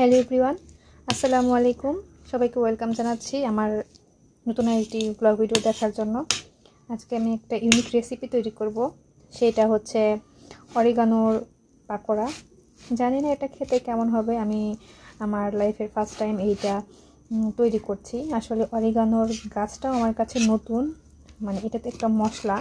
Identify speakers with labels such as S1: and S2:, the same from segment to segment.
S1: Hello everyone, আসসালামু আলাইকুম। সবাইকে ওয়েলকাম জানাচ্ছি আমার নতুন একটি ব্লগ ভিডিও দেখার জন্য। আজকে আমি একটা ইউনিক রেসিপি তৈরি করব, সেটা হচ্ছে অরিগানোর পাকোড়া। জানি না এটা খেতে কেমন হবে, আমি আমার লাইফের ফার্স্ট টাইম এইটা তৈরি করছি। আসলে অরিগানোর গাছটাও আমার কাছে নতুন, মানে এটাতে একটা মশলা,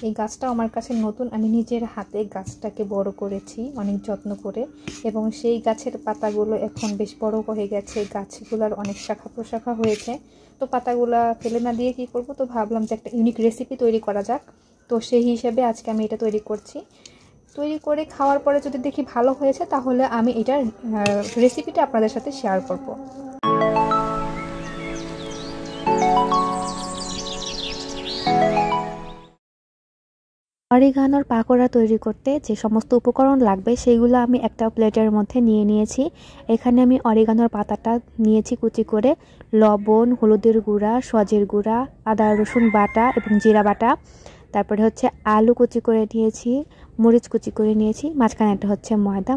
S1: এই গাছটাও আমার কাছে নতুন। আমি নিজের হাতে গাছটাকে বড় করেছি অনেক যত্ন করে, এবং সেই গাছের পাতাগুলো এখন বেশ বড় হয়ে গেছে, গাছগুলোর অনেক শাখা প্রশাখা হয়েছে। তো পাতাগুলা ফেলে না দিয়ে কী করব, তো ভাবলাম যে একটা ইউনিক রেসিপি তৈরি করা যাক। তো সেই হিসেবে আজকে আমি এটা তৈরি করছি। তৈরি করে খাওয়ার পরে যদি দেখি ভালো হয়েছে, তাহলে আমি এটার রেসিপিটা আপনাদের সাথে শেয়ার করব।
S2: অরিগানোর পাকোড়া তৈরি করতে যে সমস্ত উপকরণ লাগবে সেগুলো আমি একটা প্লেটের মধ্যে নিয়ে নিয়েছি। এখানে আমি অরিগানোর পাতাটা নিয়েছি কুচি করে, লবণ, হলুদের গুঁড়া, সজের গুঁড়া, আদা রসুন বাটা এবং জিরা বাটা, তারপরে হচ্ছে আলু কুচি করে নিয়েছি, মরিচ কুচি করে নিয়েছি, মাঝখানে একটা হচ্ছে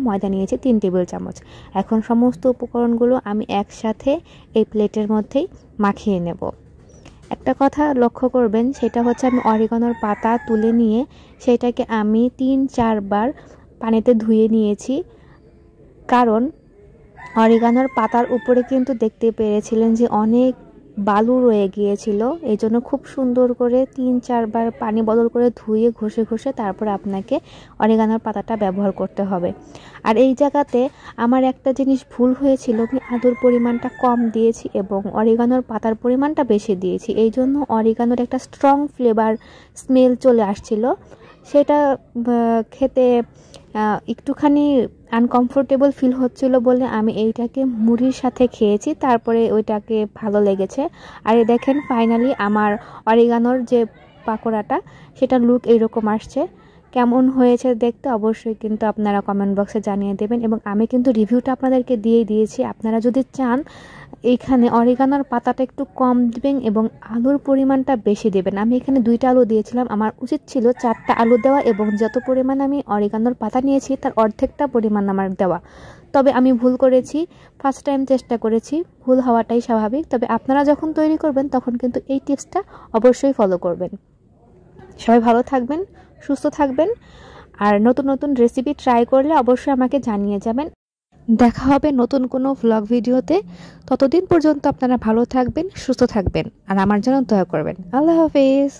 S2: ময়দা নিয়েছি 3 টেবিল চামচ। এখন সমস্ত উপকরণগুলো আমি একসাথে এই প্লেটের মধ্যেই মাখিয়ে নেব। একটা কথা লক্ষ্য করবেন, সেটা হচ্ছে আমি অরিগানোর পাতা তুলে নিয়ে সেটাকে আমি 3-4 বার পানিতে ধুয়ে নিয়েছি। কারণ অরিগানোর পাতার উপরে কিন্তু দেখতে পেরেছিলেন যে অনেক বালু রয়ে গিয়েছিল, এই জন্য খুব সুন্দর করে 3-4 বার পানি বদল করে ধুয়ে ঘষে তারপর আপনাকে অরিগানোর পাতাটা ব্যবহার করতে হবে। আর এই জায়গাতে আমার একটা জিনিস ভুল হয়েছিল, আমি আদুর পরিমাণটা কম দিয়েছি এবং অরিগানোর পাতার পরিমাণটা বেশি দিয়েছি, এই জন্য অরিগানোর একটা স্ট্রং ফ্লেভার স্মেল চলে আসছিল। সেটা খেতে একটুখানি আনকমফোর্টেবল ফিল হচ্ছিল বলে আমি এইটাকে মুড়ির সাথে খেয়েছি, তারপরে ওইটাকে ভালো লেগেছে। আর দেখেন ফাইনালি আমার অরিগানোর যে পাকোড়াটা, সেটা লুক এইরকম আসছে। কেমন হয়েছে দেখতে অবশ্যই কিন্তু আপনারা কমেন্ট বক্সে জানিয়ে দেবেন, এবং আমি কিন্তু রিভিউটা আপনাদেরকে দিয়েছি। আপনারা যদি চান এইখানে অরিগানোর পাতাটা একটু কম দিবেন এবং আলুর পরিমাণটা বেশি দেবেন। আমি এখানে 2টা আলু দিয়েছিলাম, আমার উচিত ছিল 4টা আলু দেওয়া, এবং যত পরিমাণ আমি অরিগানোর পাতা নিয়েছি তার অর্ধেকটা পরিমাণ আমার দেওয়া। তবে আমি ভুল করেছি, ফার্স্ট টাইম চেষ্টা করেছি, ভুল হওয়াটাই স্বাভাবিক। তবে আপনারা যখন তৈরি করবেন তখন কিন্তু এই টিপসটা অবশ্যই ফলো করবেন। সবাই ভালো থাকবেন, সুস্থ থাকবেন, আর নতুন রেসিপি ট্রাই করলে অবশ্যই আমাকে জানিয়ে যাবেন। দেখা হবে নতুন কোনো ভ্লগ ভিডিওতে। ততদিন পর্যন্ত আপনারা ভালো থাকবেন, সুস্থ থাকবেন, আর আমার জন্য দোয়া করবেন। আল্লাহ হাফেজ।